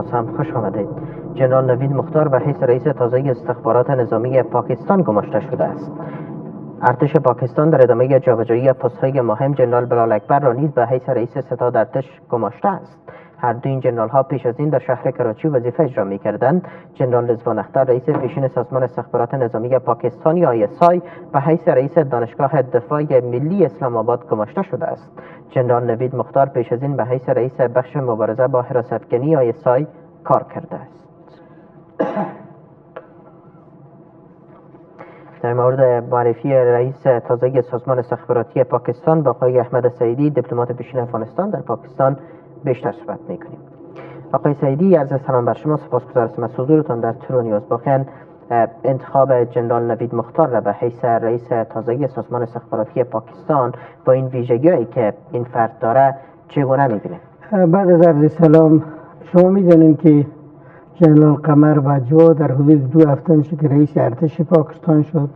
باز هم خوش آمدید. جنرال نوید مختار به حیث رئیس تازه استخبارات نظامی پاکستان گماشته شده است. ارتش پاکستان در ادامه جابجایی پست‌های مهم جنرال بلال اکبر را نیز به حیث رئیس ستاد ارتش گماشته است. هر دو این جنرال ها پیش از این در شهر کراچی وظیفه اجرا می‌کردند. جنرال رضوان اختر رئیس پیشین سازمان استخبارات نظامی پاکستان یا ISI به حیث رئیس دانشگاه دفاع ملی اسلام آباد گماشته شده است. جنرال نوید مختار پیش از این به حیث رئیس بخش مبارزه با حراست‌افکنی ISI کار کرده است. در مورد معرفی رئیس تازه سازمان استخباراتی پاکستان با آقای احمد سعیدی دیپلمات پیشین افغانستان در پاکستان بیشتر صحبت می‌کنیم. آقای سعیدی، عرض سلام بر شما، سپاسگزارم از حضورتان در تورو نیوز. واقعا انتخاب جنرال نوید مختار را به حیث رئیس تازه سازمان استخباراتی پاکستان با این ویژگی‌هایی که این فرد داره چگونه می‌بینید؟ بعد از عرض سلام، شما می‌دانید که جنرال قمر بجوا در حدود 2 هفته میشه که رئیس ارتش پاکستان شد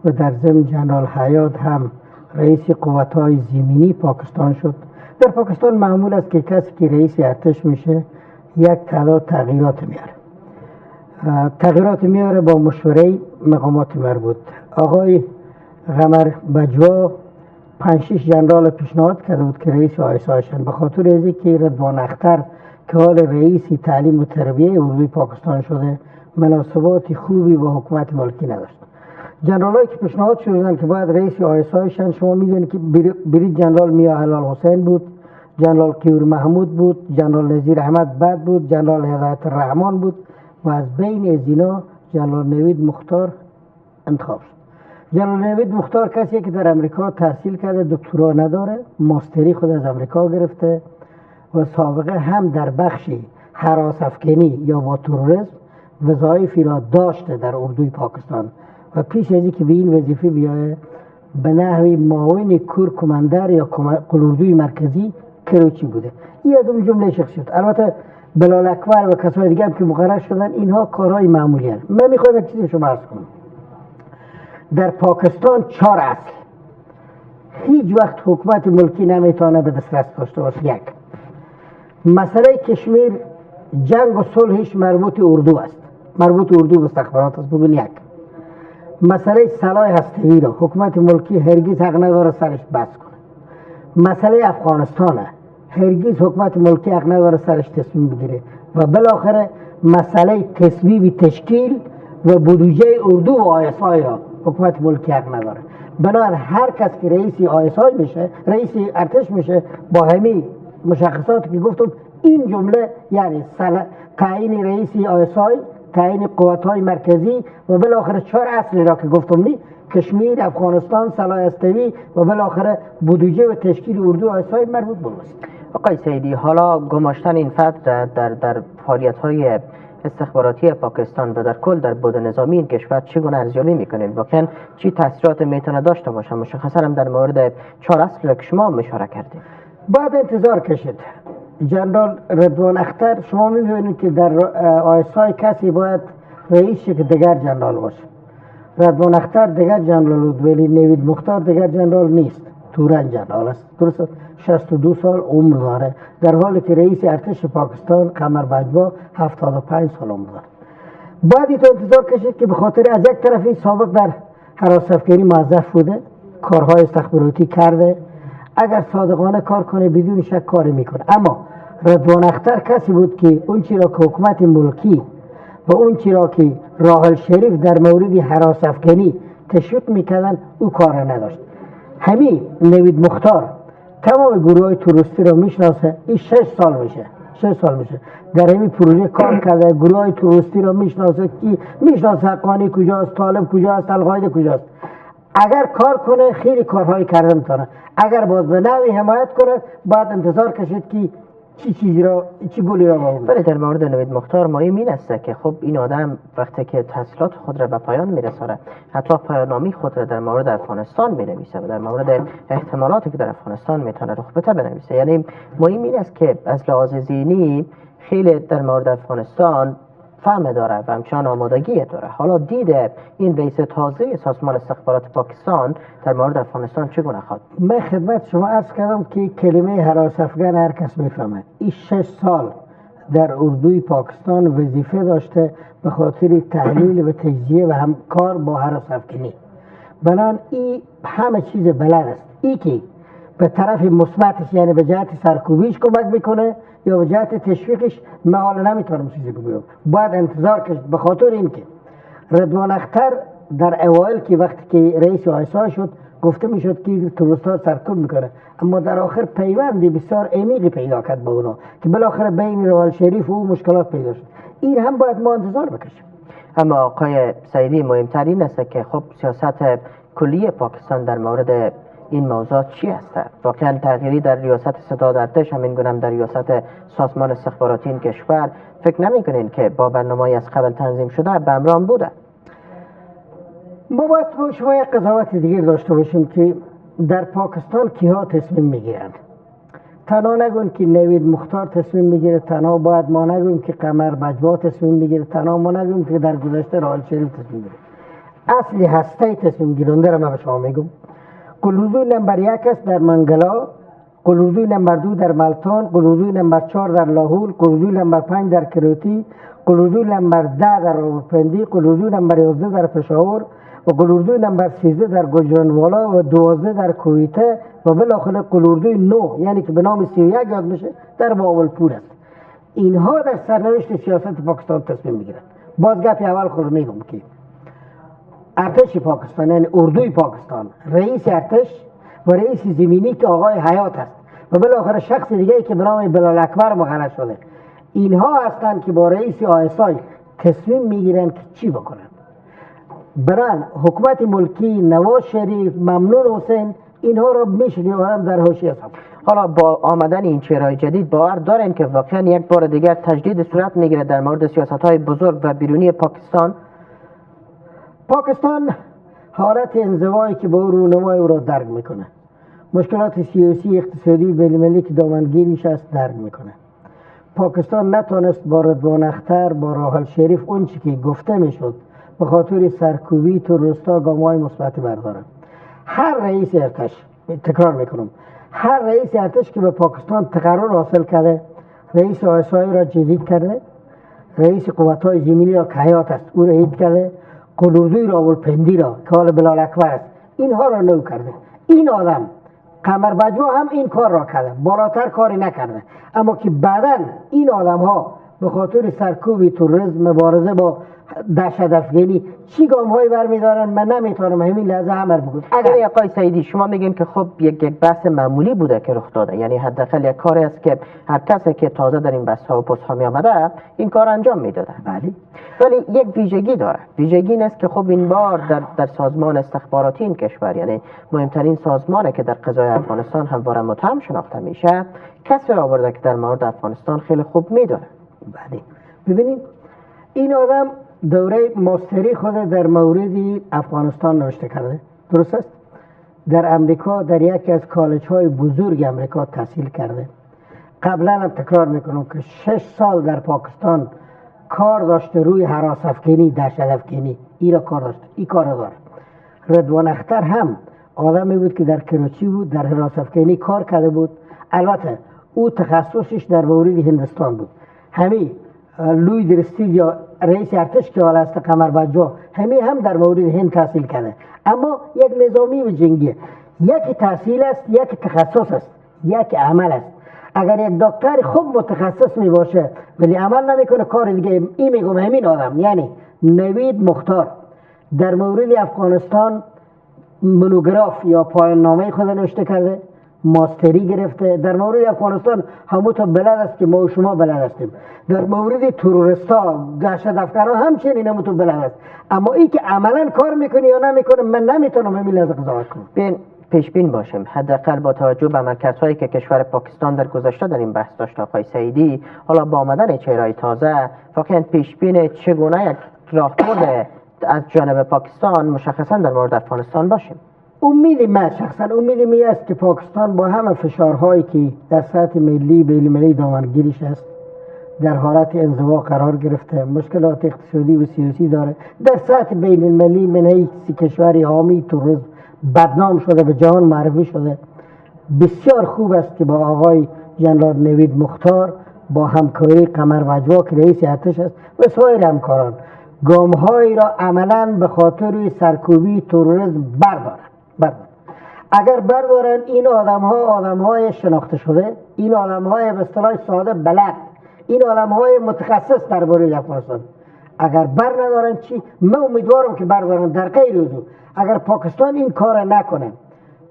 و در ضمن جنرال حیات هم رئیس قوت‌های زمینی پاکستان شد. در پاکستان معمول است که کسی که رئیس ارتش میشه یک تعداد تغییرات میاره با مشوره مقامات مربوط. آقای قمر بجوا 5-6 جنرال پیشنهاد کرده بود که رئیس ISI شن، به خاطر اینکه که رضوان اختر که حال رئیس تعلیم و تربیه اردوی پاکستان شده مناسبات خوبی با حکومت ملکی نداشت. جنرالایی که پیشنهاد شدن که باید رئیس ISI شن، شما میدونید که برید جنرال میا هلال حسین بود، جنرال کیور محمود بود، جنرال نظیر احمد بد بود، جنرال هدایت الرحمن بود و از بین از اینا جنرال نوید مختار انتخاب شد. جنرال نوید مختار کسی که در امریکا تحصیل کرده، دکترا نداره، ماستری خود از امریکا گرفته و سابقه هم در بخش هراس افکنی یا با تروریسم وظایفی را داشته در اردوی پاکستان و پیش از اینکه به این وظیفه بیایه به نحوی معاون کور کماندر یا قلوردوی مرکزی کراچی بوده. این از اون جمله شخصیت. البته بلال اکبر و کسای دیگه هم که مقرر شدن اینها کارهای معمولی هستند. من میخوام یک چیزی شما عرض کنم. در پاکستان 4 اصل هیچ وقت حکومت ملکی نمیتونه به دسترس داشته باشه. یک، مسئله کشمیر جنگ و صلحش مربوط اردو است، مربوط اردو و استخبارات است. بگون یک. مسئله سلاح هسته‌ای را حکومت ملکی هرگز حق نداره سرش بحث کنه. مسئله افغانستان هرگز حکومت ملکی حق نداره سرش تصمیم بگیره و بالاخره مسئله تصویب تشکیل و بودجه اردو و ISI را حکومت ملکی حق نداره. بنابراین هر کس که رئیس ISI میشه، رئیس ارتش میشه، با همین مشخصاتی که گفتم، این جمله یعنی تعیین رئیس ISI، تعیین قوت‌های مرکزی و بالاخره 4 اصلی را که گفتم نی، کشمیر، افغانستان، سلاح هسته‌ای و بالاخره بودجه و تشکیل اردو و ISI مربوط بود. آقای سعیدی، حالا گماشتن این فرد در فعالیت‌های استخباراتی پاکستان و در کل در بود نظامی این کشور چگونه ارزیابی میکنید؟ واقعا چی تاثیرات میتونه داشته باشه؟ مشخصا هم در مورد 4 اصل را که شما اشاره کردید. بعد انتظار کشید. جنرال رضوان اختر، شما میبینید که در ISI کسی باید رئیس که دیگر جنرال باشه. رضوان اختر دیگر جنرال بود ولی نوید مختار دیگر جنرال نیست، تورن جنرال است. درست است؟ 62 سال عمر داره، در حالی که رئیس ارتش پاکستان قمر بجوا 75 سال عمر داره. بعدی تو انتظار کشید که به خاطر از یک طرفی سابق در هراس افکنی موظف بوده، کارهای استخباراتی کرده، اگر صادقانه کار کنه بدون شک کاری میکنه. اما رضوان اختر کسی بود که اون چیزی را که حکومت ملکی و اون چیزی را که راحل شریف در مورد هراس افکنی تشویق میکردن او کار نداشت. همین نوید مختار تمام گروهای تروریستی را میشناسه. این 6 سال میشه در همین پروژه کار کرده. گروهای تروریستی را میشناسه، کی میشناسه، حقانی کجاست، طالب کجاست، القاعده کجاست. اگر کار کنه خیلی کارهای کرده میتونه، اگر باز به نوی حمایت کنه بعد انتظار کشید که چی گولی را باید. ولی در مورد نوید مختار مهم این است که خب این آدم وقتی که تحصیلات خود را به پایان میرسانه، حتی پایان‌نامه خود را در مورد افغانستان مینویسه و در مورد احتمالاتی که در افغانستان میتونه رخ بده بنویسه. یعنی مهم این است که از لحاظ ذهنی خیلی در مورد افغانستان فهم داره و همچنان آمادگی داره. حالا دیده این رئیس تازه سازمان استخبارات پاکستان در مورد افغانستان چگونه خواهد؟ من خدمت شما عرض کردم که کلمه هراس افغان هر کس میفهمه. این 6 سال در اردوی پاکستان وظیفه داشته به خاطر تحلیل و تجزیه و همکار با هراس افکنی. بنان این همه چیز بلد است. ای که به طرف مثبتش یعنی به جهت سرکوبیش کمک میکنه یا به جهت تشویقش، من حالا نمیتونم چیزی بگویم. باید انتظار کشید به خاطر اینکه رضوان اختر در اوایل که وقتی که رئیس آیسا شد گفته میشد که تروریست‌ها سرکوب میکنه، اما در آخر پیوندی بسیار عمیقی پیدا کرد با اونا که بالاخره بین روال شریف و او مشکلات پیدا شد. این هم باید ما انتظار بکشیم. اما آقای سعیدی، مهمترین است که خب سیاست کلی پاکستان در مورد این موضوع چی است؟ واقعا تغییری در ریاست ستاد ارتش، همین گونه در ریاست سازمان استخباراتی این کشور فکر نمی‌کنین که با برنامه‌ای از قبل تنظیم شده به امران بوده؟ ما باید شما یک قضاوت دیگر داشته باشیم که در پاکستان کیها تصمیم میگیرند. تنها نگویم که نوید مختار تصمیم میگیره، تنها باید ما نگویم که قمر بجوا تصمیم میگیره، تنها ما نگویم که در گذشته راحل شریف تصمیم میگیره. اصلی هسته تصمیم گیرنده را من به شما میگم. قلوردوی نمبر 1 است در منگلا، قلوردوی نمبر 2 در ملتان، قلوردوی نمبر 4 در لاهور، قلوردوی نمبر 5 در کروتی، قلوردوی نمبر 10 در راولپندی، قلوردوی نمبر 11 در پشاور و قلوردوی نمبر 13 در گوجرانوالا و 12 در کویته و بالاخره قلوردوی 9 یعنی که به نام 31 یاد میشه در باولپور است. اینها در سرنوشت سیاست پاکستان تصمیم میگیرند. باز گپی اول خود میگم که ارتش پاکستان یعنی اردوی پاکستان، رئیس ارتش و رئیس زمینی که آقای حیات است و بالاخره شخص دیگه که به نام بلال اکبر مقرر شده، اینها هستند که با رئیس آیسای تصمیم میگیرند که چی بکنند. بران حکومت ملکی، نواز شریف، ممنون حسین، اینها را میشه آدم در حوشی حساب. حالا با آمدن این چهره‌های جدید باور دارین که واقعا یک بار دیگر تجدید صورت میگیره در مورد سیاست‌های بزرگ و بیرونی پاکستان؟ پاکستان حالت انزوایی که با رونمای او را درک میکنه، مشکلات سیاسی اقتصادی بین‌المللی که دامنگیریش است درک میکنه. پاکستان نتونست با رضوان اختر، با راحل شریف اون چی که گفته میشد به خاطر سرکوبی تروریستا گام‌های مثبت برداره. هر رئیس ارتش، تکرار میکنم، هر رئیس ارتش که به پاکستان تقرر حاصل کرده، رئیس آیسای را جدید کرده، رئیس قوت‌های زمینی را که حیات است او را هید کرده، قلوردوی راولپندی را که حال بلال اکبر است اینها را نو کرده. این آدم قمر بجوا هم این کار را کرده، بالاتر کاری نکرده، اما که بعداً این آدم ها به خاطر سرکوبی تروریسم، مبارزه با دهشت افکنی چی گام هایی برمیدارن من نمیتونم همین لحظه همه بگم. اگر آقای سعیدی شما میگین که خب یک بحث معمولی بوده که رخ داده، یعنی حداقل یک کاری است که هر کسی که تازه در این بحث ها و پست ها می آمده این کار انجام میداده. بله. ولی یک ویژگی داره. ویژگی این است که خب این بار در سازمان استخباراتی این کشور، یعنی مهمترین سازمانی که در قضای افغانستان همواره متهم شناخته میشه، کسی را آورده که در مورد افغانستان خیلی خوب میدونه. بله. ببینید این آدم دوره ماستری خود در مورد افغانستان نوشته کرده، درست است؟ در امریکا در یکی از کالج های بزرگ امریکا تحصیل کرده. قبلا هم تکرار میکنم که 6 سال در پاکستان کار داشته روی هراس افکنی، دهشت افکنی، این را کار داشته، این کار داره. رضوان اختر هم آدمی بود که در کراچی بود، در هراس افکنی کار کرده بود. البته او تخصصش در مورد هندوستان بود. همین لوی درستید یا رئیس ارتش که حال است قمر بجوا هم در مورد هند تحصیل کرده، اما یک نظامی و جنگی. یک تحصیل است، یک تخصص است، یک عمل است. اگر یک دکتر خوب متخصص می باشه ولی عمل نمیکنه کار دیگه، این میگم همین آدم یعنی نوید مختار در مورد افغانستان مونوگراف یا پایان نامه خود نوشته کرده، ماستری گرفته. در مورد افغانستان همون تا بلد است که ما و شما بلد هستیم. در مورد تروریستا، دهشت افکنان همچنین همون تو بلد است، اما این که عملا کار میکنه یا نمیکنه من نمیتونم همین لحظه قضاوت کنم. پیش بین باشیم، حداقل با توجه به عملکردهایی که کشور پاکستان در گذشته در این بحث داشت آقای سعیدی، حالا با آمدن چهره‌های تازه واقعا پیش بین چگونه یک راهبرد از جانب پاکستان مشخصا در مورد افغانستان باشیم؟ امیدی من شخصا امیدم این است که پاکستان با همه فشارهایی که در سطح ملی بین‌المللی دامنگیریش است در حالت انزوا قرار گرفته، مشکلات اقتصادی و سیاسی داره، در سطح بین‌المللی من حیث کشوری حامی تروریسم بدنام شده، به جهان معرفی شده. بسیار خوب است که با آقای جنرال نوید مختار با همکاری قمر وجوا که رئیس ارتش است و سایر همکاران گام‌هایی را عملاً به خاطر سرکوبی تروریسم بردارند. اگر بردارن این آدم‌های شناخته شده، این آدم‌های به اصطلاح ساده بلد، این آدم‌های متخصص درباره افغانستان، اگر بر ندارن چی؟ من امیدوارم که بردارن. در غیر او اگر پاکستان این کار نکنه،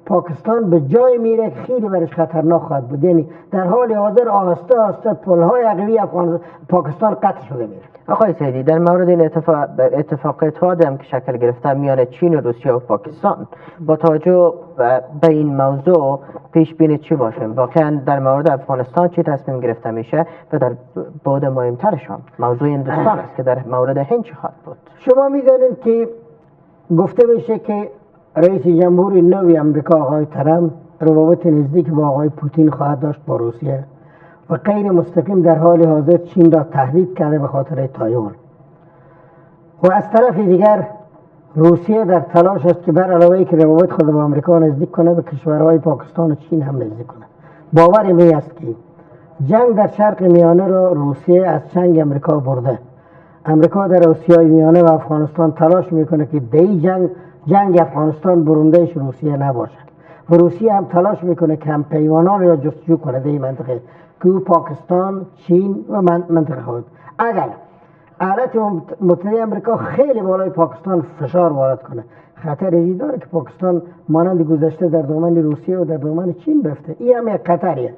پاکستان به جای میره که خیلی برش خطرناک خواهد بود. یعنی در حال حاضر آهسته آهسته پل‌های عقبی پاکستان قطع شده میره. آقای سیدی، در مورد این اتفاقات هم که شکل گرفته میان چین و روسیه و پاکستان، با توجه به این موضوع پیش بینی چی باشه؟ واقعا در مورد افغانستان چی تصمیم گرفته میشه و در بعد مهمترشان موضوع هندوستان است که در مورد هند چی خواهد بود؟ شما میدانید که گفته میشه که رئیس جمهور نوی امریکا آقای ترامپ روابط نزدیک با آقای پوتین خواهد داشت با روسیه و غیر مستقیم در حال حاضر چین را تهدید کرده به خاطر تایوان. و از طرف دیگر روسیه در تلاش است که بر علاوه که روابط خود با آمریکا نزدیک کنه، به کشورهای پاکستان و چین هم نزدیک کنه. باور می است که جنگ در شرق میانه را روسیه از چنگ آمریکا برده. آمریکا در آسیای میانه و افغانستان تلاش میکنه که دی جنگ افغانستان برندهش روسیه نباشد و روسیه هم تلاش میکنه که هم پیمانان را جستجو کنه در این منطقه که پاکستان، چین و منطقه خود. اگر ایالات متحده آمریکا خیلی بالای پاکستان فشار وارد کنه، خطر ای داره که پاکستان مانند گذشته در دامن روسیه و در دامن چین بفته. این هم یک خطریه.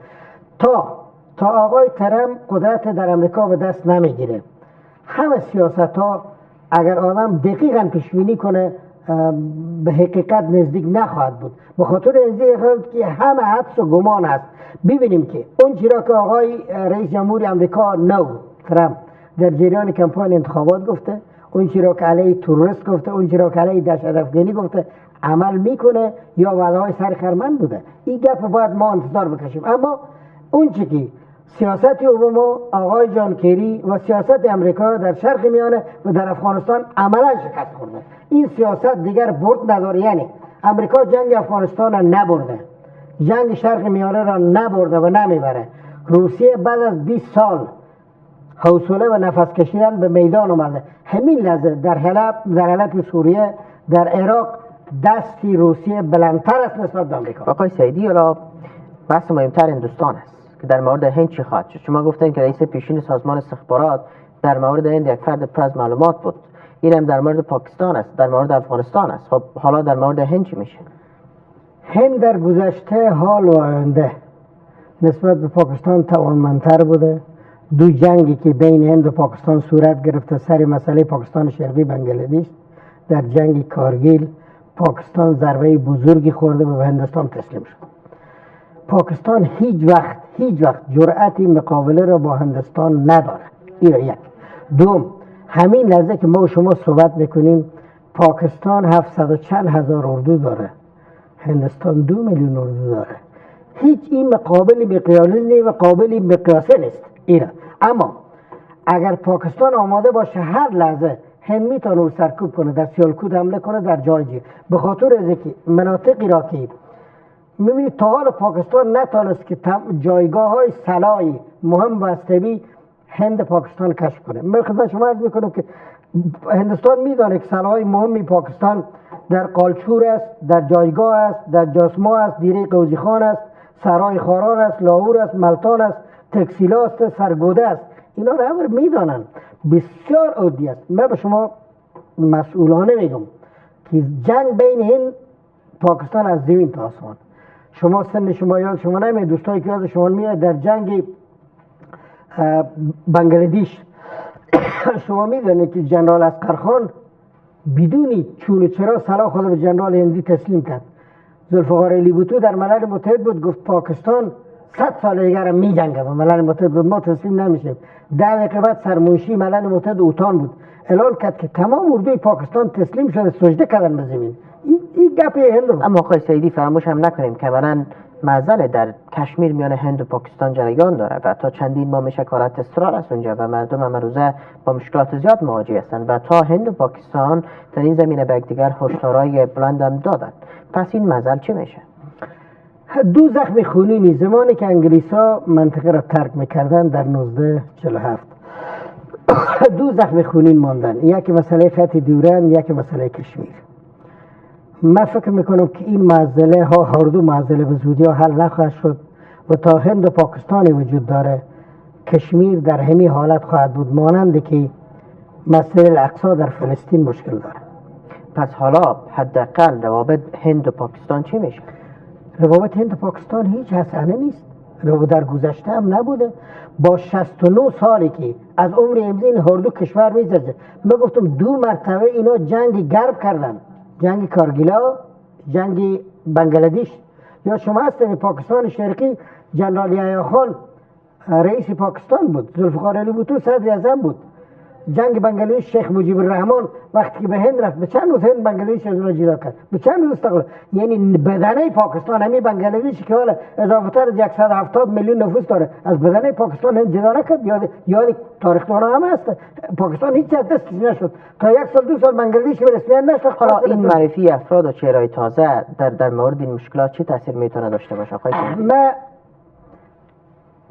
تا آقای ترامپ قدرت در آمریکا به دست نمیگیره، همه سیاست ها اگر آدم دقیقاً پیش بینی کنه به حقیقت نزدیک نخواهد بود. به خاطر نزدیک که همه حدس و گمان است. ببینیم که اون چیزا که آقای رئیس جمهور آمریکا ترامپ در جریان کمپاین انتخابات گفته، اون چیزا که علیه تروریست گفته، اون چیزا که علیه دهشت افغانی گفته، عمل میکنه یا وعده‌های سر خرمن بوده. این گپ باید ما انتظار بکشیم. اما اون چیزی که سیاست اوباما، آقای جان کری و سیاست امریکا در شرق میانه و در افغانستان عملا شکست خورده. این سیاست دیگر برد نداره. یعنی امریکا جنگ افغانستان را نبرده، جنگ شرق میانه را نبرده و نمیبره. روسیه بعد از 20 سال حوصله و نفس کشیدن به میدان اومده. همین لحظه در حلب سوریه، در عراق دستی روسیه بلندتر است نسبت به امریکا. آقای سیدی، حالا بحث مهمتر هندوستان است که در مورد هند چی خواهد شد؟ شما گفتین که رئیس پیشین سازمان استخبارات در مورد هند یک فرد پر از معلومات بود. این هم در مورد پاکستان است، در مورد افغانستان است. خب حالا در مورد هند چی میشه؟ هند در گذشته، حال و آینده نسبت به پاکستان توانمندتر بوده. دو جنگی که بین هند و پاکستان صورت گرفته سر مسئله پاکستان شرقی بنگلادش، در جنگ کارگیل پاکستان ضربه بزرگی خورده و به هندوستان تسلیم شد. پاکستان هیچ وقت جرأتی مقابله را با هندوستان نداره. این یک. دوم، همین لحظه که ما و شما صحبت میکنیم پاکستان 700 و چند هزار اردو داره، هندوستان 2 میلیون اردو داره. هیچ این مقابلی مقیاسی و قابلی مقیاسه نیست ایران. اما اگر پاکستان آماده باشه هر لحظه هند میتونه رو سرکوب کنه، در سیالکوت حمله کنه، در جایی به خاطر از اینکه مناطقی را که میبینید تا حال پاکستان نتونست که جایگاه های سلاحی مهم و اسطوری هند پاکستان کشف کنه. من خدمت شما عرض میکنم که هندوستان میدونه که سلاح‌های مهمی پاکستان در قالچور است، در جایگاه است، در جاسما است، دیره قوزی خان است، سرای خاران است، لاهور است، ملتان است، تکسیلا است، سرگوده است. اینا رو همه میدانن. بسیار عادی است. من به شما مسئولانه میگم که جنگ بین هند پاکستان از زمین تا آسمان. شما سن شما یاد شما نمیاد، دوستایی که یاد شما میاد در جنگ بنگلادش شما میدونید که جنرال اسقرخان بدون چون و چرا سلاح خود به جنرال هندی تسلیم کرد. ذوالفقار علی بوتو در ملل متحد بود، گفت پاکستان 100 سال دیگر می جنگه و ملل متحد بود، ما تسلیم نمیشیم. 10 دقیقه بعد سرمنشی ملل متحد اوتان بود، اعلان کرد که تمام اردوی پاکستان تسلیم شده، سجده کردن به زمین. این گپ هند. اما آقای سیدی فراموش هم نکنیم که اولا معضل در کشمیر میان هند و پاکستان جریان داره و تا چندین ماه میشه کارت اضطرار است اونجا و مردم امروزه با مشکلات زیاد مواجه هستند و تا هند و پاکستان در این زمینه به یکدیگر هشدارهای بلند هم دادن. پس این معضل چی میشه؟ دو زخم خونینی زمانی که انگلیسا منطقه را ترک میکردن در 1947 دو زخم خونین ماندن، یکی مسئله خط دورند، یکی مسئله کشمیر. من فکر میکنم که این معضله ها هر دو معضله به زودی ها حل نخواهد شد و تا هند و پاکستانی وجود داره کشمیر در همین حالت خواهد بود، مانند که مسئله الاقصی در فلسطین مشکل داره. پس حالا حداقل روابط هند و پاکستان چی میشه؟ روابط هند و پاکستان هیچ حسنه نیست، رو در گذشته هم نبوده. با 69 سالی که از عمر امروز این هر دو کشور میگذره، من گفتم 2 مرتبه اینا جنگ گرم کردن، جنگ کارگیلا، جنگ بنگلادش. یا شما هستید پاکستان شرقی جنرال یحیی خان رئیس پاکستان بود، ذوالفقار علی بوتو صدر اعظم بود. جنگ بنگلادش شیخ مجیب الرحمن وقتی که به هند رفت، به چند روز هند بنگلادش از اونها جدا کرد، به چند روز استقلال. یعنی بدنه پاکستان همین بنگلادش که حالا اضافه تر از 170 میلیون نفوس داره، از بدنه پاکستان هند جدا نکرد. یاد تاریخ‌دانا هم هست پاکستان هیچ از دستش نشد تا 1 سال 2 سال بنگلادش به رسمیت نشد. حالا این معرفی افراد و چهره‌های تازه در مورد این مشکلات چه تاثیر میتونه داشته باشه آقای سعیدی؟ من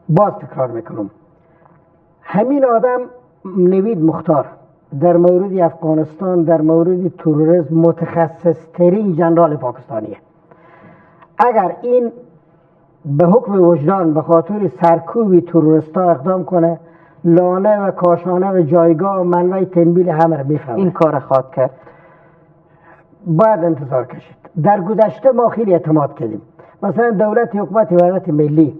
باز تکرار میکنم، همین آدم نوید مختار در مورد افغانستان، در مورد تروریسم متخصص ترین جنرال پاکستانیه. اگر این به حکم وجدان به خاطر سرکوب تروریستا اقدام کنه، لانه و کاشانه و جایگاه و منبع تنبیل همه رو میفهمه. این کار خواهد کرد؟ باید انتظار کشید. در گذشته ما خیلی اعتماد کردیم. مثلا دولت حکومت وحدت ملی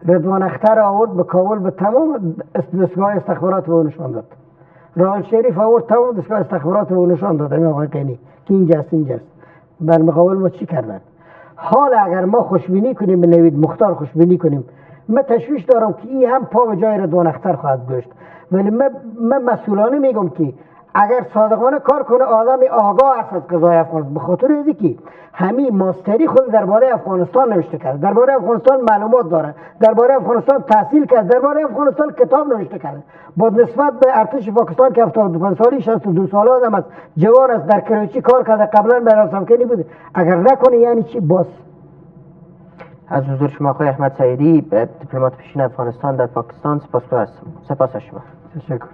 رضوان اختر آورد به کابل، به تمام دستگاه استخبارات به نشان داد. راحل شریف آورد تمام دستگاه استخبارات به نشان داد. همین آقای قینی که اینجاست. در مقابل ما چی کردن؟ حالا اگر ما خوشبینی کنیم به نوید مختار، خوشبینی کنیم، من تشویش دارم که این هم پا به جای رضوان اختر خواهد گذاشت. ولی من مسئولانه میگم که اگر صادقانه کار کنه، آدم آگاه است از قضای افغانستان، به خاطر اینکه که همین ماستری خود درباره افغانستان نوشته کرده، درباره افغانستان معلومات داره، درباره افغانستان تحصیل کرده، درباره افغانستان کتاب نوشته کرده. با نسبت به ارتش پاکستان که 75 سالی 62 ساله آدم است، جوان است، در کراچی کار کرده، قبلا براس افغانی بوده. اگر نکنه یعنی چی؟ باز از حضور شما آقای احمد سعیدی، دیپلمات پیشین افغانستان در پاکستان، سپاسگزارم. سپاس از شما. تشکر.